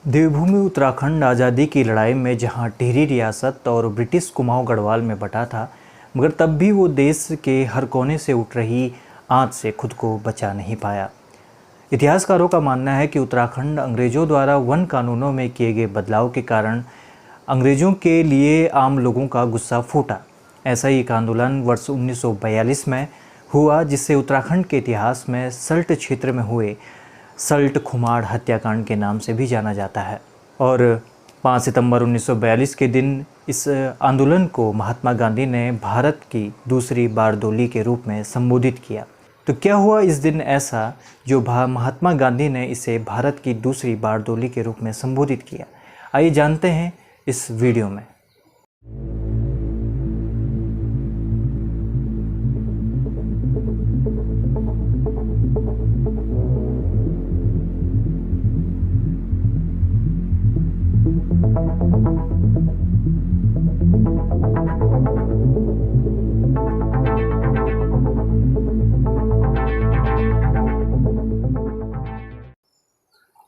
देवभूमि उत्तराखंड आज़ादी की लड़ाई में जहां टिहरी रियासत और ब्रिटिश कुमाऊं गढ़वाल में बटा था, मगर तब भी वो देश के हर कोने से उठ रही आंच से खुद को बचा नहीं पाया। इतिहासकारों का मानना है कि उत्तराखंड अंग्रेज़ों द्वारा वन कानूनों में किए गए बदलाव के कारण अंग्रेज़ों के लिए आम लोगों का गुस्सा फूटा। ऐसा ही एक आंदोलन वर्ष 1942 में हुआ, जिससे उत्तराखंड के इतिहास में सल्ट क्षेत्र में हुए सल्ट खुमाड़ हत्याकांड के नाम से भी जाना जाता है। और 5 सितंबर 1942 के दिन इस आंदोलन को महात्मा गांधी ने भारत की दूसरी बारदोली के रूप में संबोधित किया। तो क्या हुआ इस दिन ऐसा जो महात्मा गांधी ने इसे भारत की दूसरी बारदोली के रूप में संबोधित किया? आइए जानते हैं इस वीडियो में।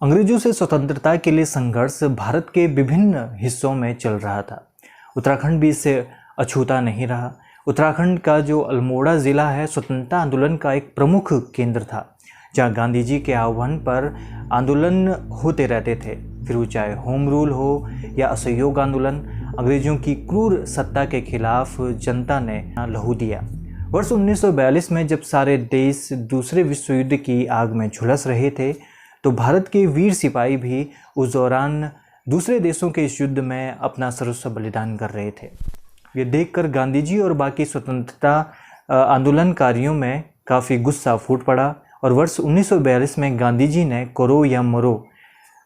अंग्रेजों से स्वतंत्रता के लिए संघर्ष भारत के विभिन्न हिस्सों में चल रहा था। उत्तराखंड भी इससे अछूता नहीं रहा। उत्तराखंड का जो अल्मोड़ा ज़िला है, स्वतंत्रता आंदोलन का एक प्रमुख केंद्र था, जहां गांधी जी के आह्वान पर आंदोलन होते रहते थे। फिर वो चाहे होम रूल हो या असहयोग आंदोलन, अंग्रेजों की क्रूर सत्ता के खिलाफ जनता ने लहू दिया। वर्ष 1942 में जब सारे देश दूसरे विश्व युद्ध की आग में झुलस रहे थे, तो भारत के वीर सिपाही भी उस दौरान दूसरे देशों के इस युद्ध में अपना सर्वस्व बलिदान कर रहे थे। ये देखकर गांधी जी और बाकी स्वतंत्रता आंदोलनकारियों में काफ़ी गुस्सा फूट पड़ा और वर्ष 1942 में गांधी जी ने करो या मरो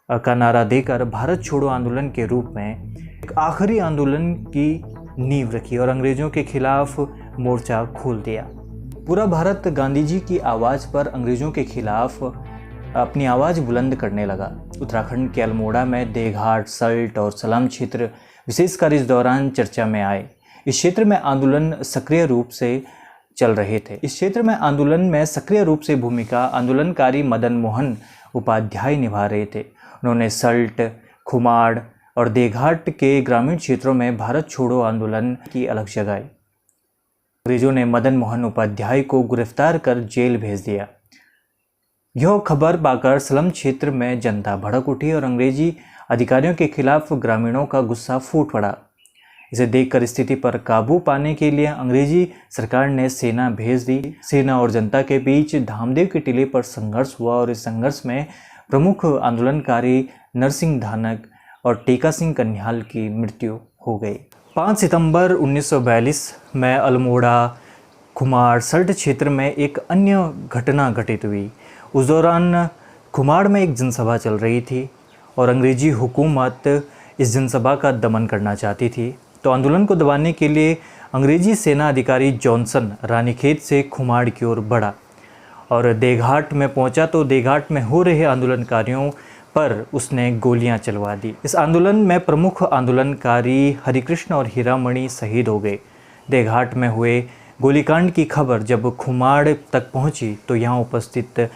का नारा देकर भारत छोड़ो आंदोलन के रूप में एक आखिरी आंदोलन की नींव रखी और अंग्रेज़ों के खिलाफ मोर्चा खोल दिया। पूरा भारत गांधी जी की आवाज़ पर अंग्रेज़ों के खिलाफ अपनी आवाज़ बुलंद करने लगा। उत्तराखंड के अल्मोड़ा में देघाट, सल्ट और सलाम क्षेत्र विशेषकर इस दौरान चर्चा में आए। इस क्षेत्र में आंदोलन सक्रिय रूप से चल रहे थे। इस क्षेत्र में आंदोलन में सक्रिय रूप से भूमिका आंदोलनकारी मदन मोहन उपाध्याय निभा रहे थे। उन्होंने सल्ट, खुमाड़ और देघाट के ग्रामीण क्षेत्रों में भारत छोड़ो आंदोलन की अलग जगाई। अंग्रेजों ने मदन मोहन उपाध्याय को गिरफ्तार कर जेल भेज दिया। यह खबर पाकर स्लम क्षेत्र में जनता भड़क उठी और अंग्रेजी अधिकारियों के खिलाफ ग्रामीणों का गुस्सा फूट पड़ा। इसे देखकर स्थिति पर काबू पाने के लिए अंग्रेजी सरकार ने सेना भेज दी। सेना और जनता के बीच धामदेव के टीले पर संघर्ष हुआ और इस संघर्ष में प्रमुख आंदोलनकारी नरसिंह धानक और टेका सिंह कन्याल की मृत्यु हो गई। 5 सितंबर 1942 में अल्मोड़ा, खुमाड़, सल्ट क्षेत्र में एक अन्य घटना घटित हुई। उस दौरान खुमाड़ में एक जनसभा चल रही थी और अंग्रेजी हुकूमत इस जनसभा का दमन करना चाहती थी। तो आंदोलन को दबाने के लिए अंग्रेजी सेना अधिकारी जॉनसन रानीखेत से खुमाड़ की ओर बढ़ा और देघाट में पहुंचा तो देघाट में हो रहे आंदोलनकारियों पर उसने गोलियां चलवा दी। इस आंदोलन में प्रमुख आंदोलनकारी हरिकृष्ण और हीरामणि शहीद हो गए। देघाट में हुए गोलीकांड की खबर जब खुमाड़ तक पहुंची तो यहाँ उपस्थित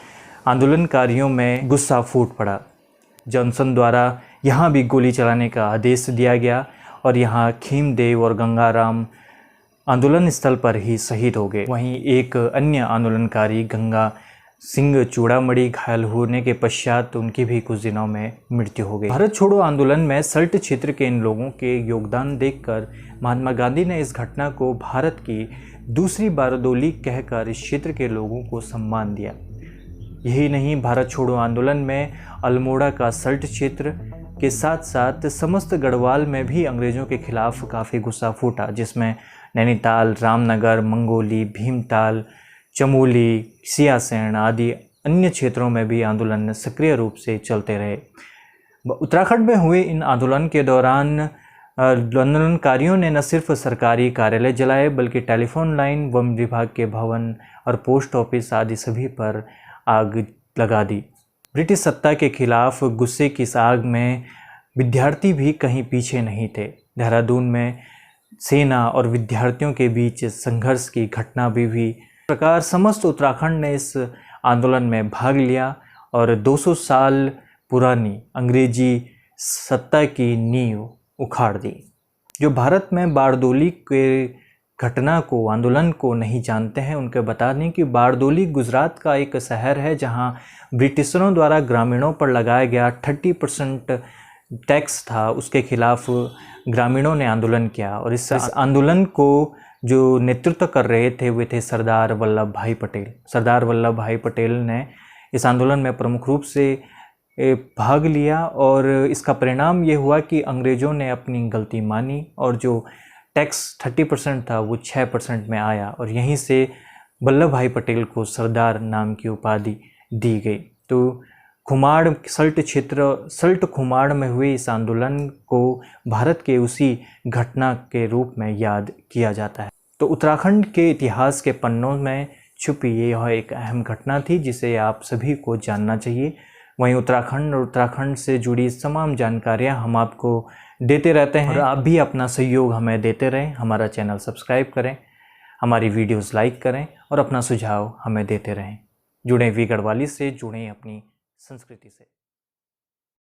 आंदोलनकारियों में गुस्सा फूट पड़ा। जॉनसन द्वारा यहाँ भी गोली चलाने का आदेश दिया गया और यहाँ खीमदेव और गंगाराम आंदोलन स्थल पर ही शहीद हो गए। वहीं एक अन्य आंदोलनकारी गंगा सिंह चूड़ामणि घायल होने के पश्चात उनकी भी कुछ दिनों में मृत्यु हो गई। भारत छोड़ो आंदोलन में सल्ट क्षेत्र के इन लोगों के योगदान देखकर महात्मा गांधी ने इस घटना को भारत की दूसरी बारदोली कहकर इस क्षेत्र के लोगों को सम्मान दिया। यही नहीं, भारत छोड़ो आंदोलन में अल्मोड़ा का सल्ट क्षेत्र के साथ साथ समस्त गढ़वाल में भी अंग्रेज़ों के खिलाफ काफ़ी गुस्सा फूटा, जिसमें नैनीताल, रामनगर, मंगोली, भीमताल, चमोली, सियासैन आदि अन्य क्षेत्रों में भी आंदोलन सक्रिय रूप से चलते रहे। उत्तराखंड में हुए इन आंदोलन के दौरान आंदोलनकारियों ने न सिर्फ सरकारी कार्यालय जलाए बल्कि टेलीफोन लाइन, वन विभाग के भवन और पोस्ट ऑफिस आदि सभी पर आग लगा दी। ब्रिटिश सत्ता के खिलाफ गुस्से की इस आग में विद्यार्थी भी कहीं पीछे नहीं थे। देहरादून में सेना और विद्यार्थियों के बीच संघर्ष की घटना भी प्रकार समस्त उत्तराखंड ने इस आंदोलन में भाग लिया और 200 साल पुरानी अंग्रेजी सत्ता की नींव उखाड़ दी। जो भारत में बारदोली के घटना को, आंदोलन को नहीं जानते हैं, उनके बता दें कि बारदोली गुजरात का एक शहर है जहां ब्रिटिशरों द्वारा ग्रामीणों पर लगाया गया 30% टैक्स था, उसके खिलाफ ग्रामीणों ने आंदोलन किया। और इस आंदोलन को जो नेतृत्व कर रहे थे वे थे सरदार वल्लभ भाई पटेल। सरदार वल्लभ भाई पटेल ने इस आंदोलन में प्रमुख रूप से भाग लिया और इसका परिणाम ये हुआ कि अंग्रेज़ों ने अपनी गलती मानी और जो टैक्स 30% था वो 6% में आया और यहीं से वल्लभ भाई पटेल को सरदार नाम की उपाधि दी गई। तो खुमाड़ सल्ट क्षेत्र, सल्ट खुमाड़ में हुए इस आंदोलन को भारत के उसी घटना के रूप में याद किया जाता है। तो उत्तराखंड के इतिहास के पन्नों में छुपी यह एक अहम घटना थी जिसे आप सभी को जानना चाहिए। वहीं उत्तराखंड और उत्तराखंड से जुड़ी तमाम जानकारियां हम आपको देते रहते हैं और आप भी अपना सहयोग हमें देते रहें। हमारा चैनल सब्सक्राइब करें, हमारी वीडियोस लाइक करें और अपना सुझाव हमें देते रहें। जुड़ें वी गढ़वाली से, जुड़ें अपनी संस्कृति से।